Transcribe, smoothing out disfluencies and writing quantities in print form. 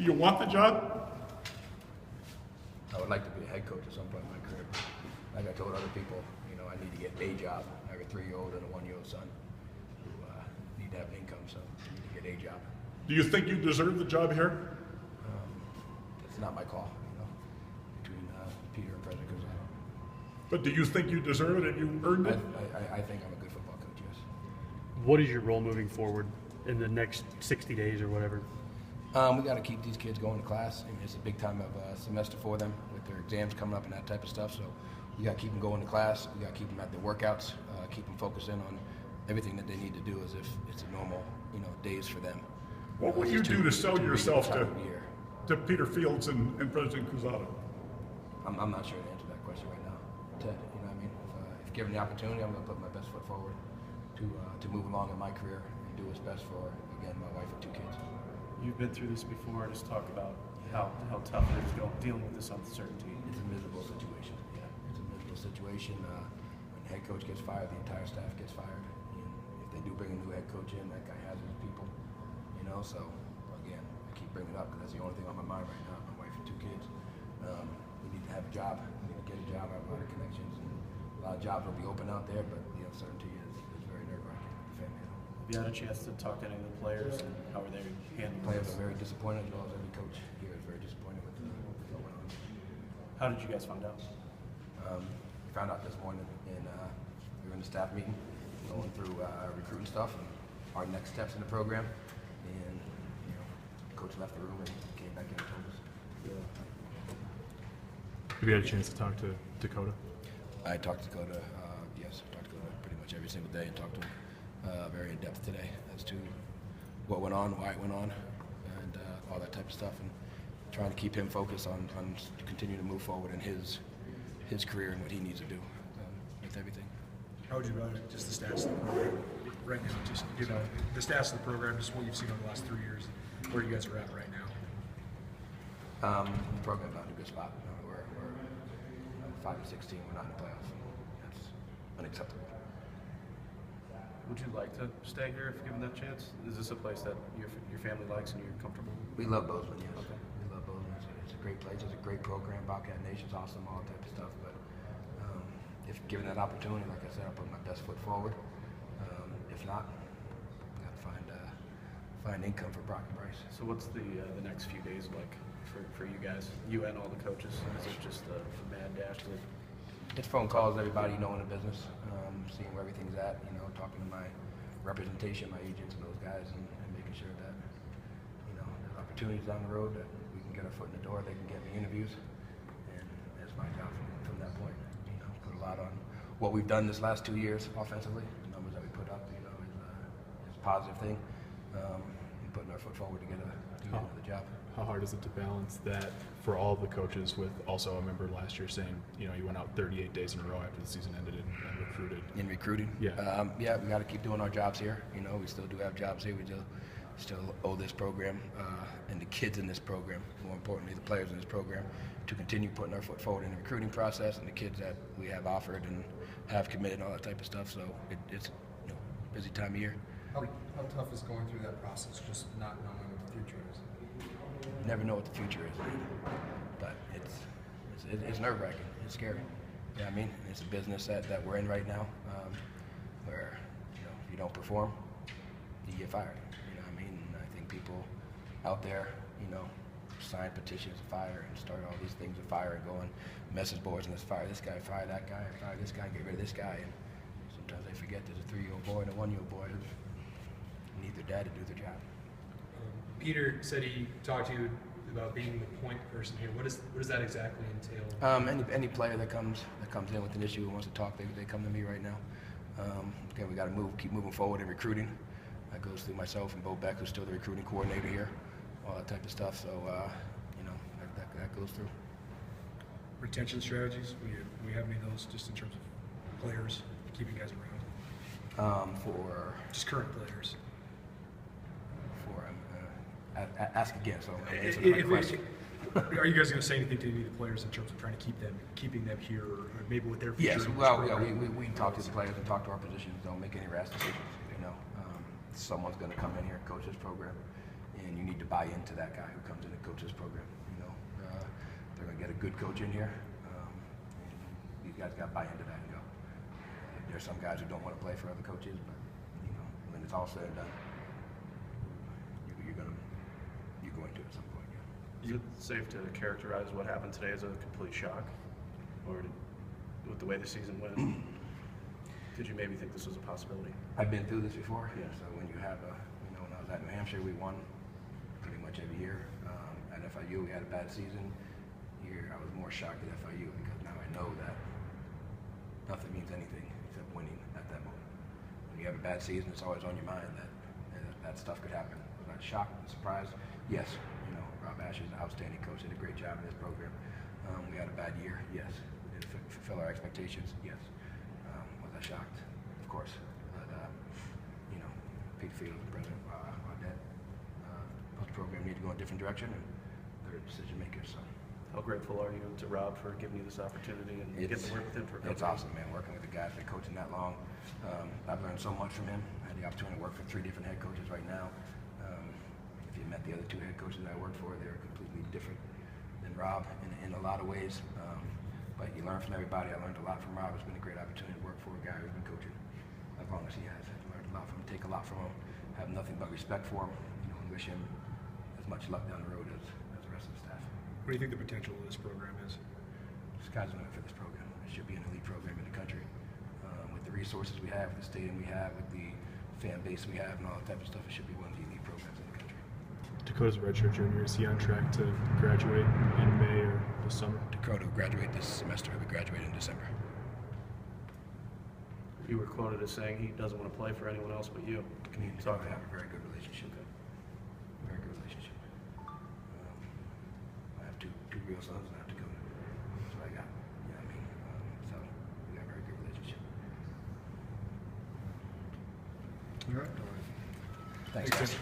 Do you want the job? I would like to be a head coach at some point in my career. Like I told other people, you know, I need to get a job. I have a 3-year-old and a 1-year-old son who need to have an income, so I need to get a job. Do you think you deserve the job here? It's not my call, you know, between Peter and President Cruzado. But do you think you deserve it and you earned it? I think I'm a good football coach, yes. What is your role moving forward in the next 60 days or whatever? We got to keep these kids going to class. I mean, it's a big time of semester for them with their exams coming up and that type of stuff. So we got to keep them going to class. We got to keep them at their workouts. Keep them focusing on everything that they need to do as if it's a normal, you know, days for them. What will you do to sell yourself to Peter Fields and President Cruzado? I'm not sure to answer that question right now, Ted. You know what I mean? If given the opportunity, I'm going to put my best foot forward to move along in my career and do what's best for, again, my wife and 2 kids. You've been through this before. Just talk about how tough it is dealing with this uncertainty. It's a miserable situation. Yeah, it's a miserable situation. When the head coach gets fired, the entire staff gets fired. And if they do bring a new head coach in, that guy has his people. You know, so again, I keep bringing it up because that's the only thing on my mind right now. My wife and 2 kids. We need to have a job. We need to get a job. I have a lot of connections, and a lot of jobs will be open out there. But the uncertainty is very nerve-wracking for the family. Have you had a chance to talk to any of the players, and how are they handling Players this? are very disappointed, as well as every coach here is very disappointed with what went on. How did you guys find out? We found out this morning, and we were in the staff meeting, going through recruiting stuff and our next steps in the program. And you know, coach left the room and came back in and told us. Have you had a chance to talk to Dakota? I talked to Dakota. Yes, I talked to Dakota pretty much every single day and talked to him very in depth today as to what went on, why it went on, and all that type of stuff, and trying to keep him focused on continuing to move forward in his career and what he needs to do with everything. How would you evaluate just the stats of the program right now? Just the stats of the program, just what you've seen over the last 3 years, where you guys are at right now. The program's not in a good spot. We're 5-16. We're not in the playoffs. That's unacceptable. Would you like to stay here if given that chance? Is this a place that your family likes and you're comfortable? We love Bozeman, yes. Okay. We love Bozeman. It's a great place. It's a great program. Bobcat Nation's awesome, all that type of stuff. But if given that opportunity, like I said, I'll put my best foot forward. If not, I've got to find income for Brock and Bryce. So what's the next few days like for you guys, you and all the coaches? Is it just a mad dash? It's phone calls, everybody you know in the business, seeing where everything's at, you know, talking to my representation, my agents and those guys, and making sure that, you know, there's opportunities down the road that we can get our foot in the door, they can get me interviews, and that's my job from that point. You know, put a lot on what we've done this last 2 years offensively. The numbers that we put up, you know, is a positive thing. And putting our foot forward to get another job. How hard is it to balance that for all the coaches with also, I remember last year saying, you know, you went out 38 days in a row after the season ended and recruited. In recruiting? Yeah. Yeah, we got to keep doing our jobs here. You know, we still do have jobs here. We still owe this program and the kids in this program, more importantly, the players in this program, to continue putting our foot forward in the recruiting process and the kids that we have offered and have committed and all that type of stuff. So it's you know, busy time of year. How tough is going through that process, just not knowing what the future is? You never know what the future is, but it's nerve-wracking. It's scary. Yeah, I mean, it's a business that we're in right now, where you know if you don't perform, you get fired. You know what I mean? And I think people out there, you know, sign petitions to fire and start all these things to fire and go on message boards and let's fire this guy, fire that guy, fire this guy, get rid of this guy. And sometimes they forget there's a 3-year-old boy and a 1-year-old boy who need their dad to do their job. Peter said he talked to you about being the point person here. What does that exactly entail? Any player that comes in with an issue and wants to talk, they come to me right now. Again, we got to keep moving forward in recruiting. That goes through myself and Bo Beck, who's still the recruiting coordinator here, all that type of stuff. So you know, that goes through. Retention strategies, we have any of those just in terms of players, keeping guys around? For just current players. Ask again, so I'm answering my question. Are you guys going to say anything to any of the players in terms of trying to keeping them here, or maybe with their future? Yes, well, yeah, we talk to the players and talk to our positions. Don't make any rash decisions. You know, someone's going to come in here and coach this program, and you need to buy into that guy who comes in and coaches this program. You know, they're going to get a good coach in here. And these guys got to buy into that and go. There's some guys who don't want to play for other coaches, but you know, when it's all said and done, you're going to at some point. Yeah. Is it safe to characterize what happened today as a complete shock, or with the way the season went? Did you maybe think this was a possibility? I've been through this before. Yeah. So when you have when I was at New Hampshire, we won pretty much every year. At FIU, we had a bad season. Here, I was more shocked at FIU because now I know that nothing means anything except winning at that moment. When you have a bad season, it's always on your mind that stuff could happen. Was I shocked and surprised? Yes. You know, Rob Asher's an outstanding coach. Did a great job in this program. We had a bad year. Yes. Did it fulfill our expectations? Yes. Was I shocked? Of course. But you know, Peter Fields and President Audette, the program need to go in a different direction, and they're decision makers. So. How grateful are you to Rob for giving you this opportunity and getting to work with him for a couple It's awesome, man, working with the guys that coaching that long. I've learned so much from him. I had the opportunity to work for 3 different head coaches right now. If you met the other 2 head coaches I worked for, they're completely different than Rob in a lot of ways. But you learn from everybody. I learned a lot from Rob. It's been a great opportunity to work for a guy who's been coaching as long as he has. I've learned a lot from him, take a lot from him, have nothing but respect for him, you know, and wish him as much luck down the road as the rest of the staff. What do you think the potential of this program is? Sky's the limit for this program. It should be an elite program in the country. With the resources we have, with the stadium we have, with the fan base we have, and all that type of stuff, it should be one of the elite programs in the country. Dakota's redshirt junior, is he on track to graduate in May or this summer? Dakota will graduate this semester. He'll be graduating in December. You were quoted as saying he doesn't want to play for anyone else but you. Can you talk We to have him? a very good relationship. Very good relationship. I have two real sons, and I have Dakota. That's what I got. You know what I mean? So we got a very good relationship. All right. Thanks, guys.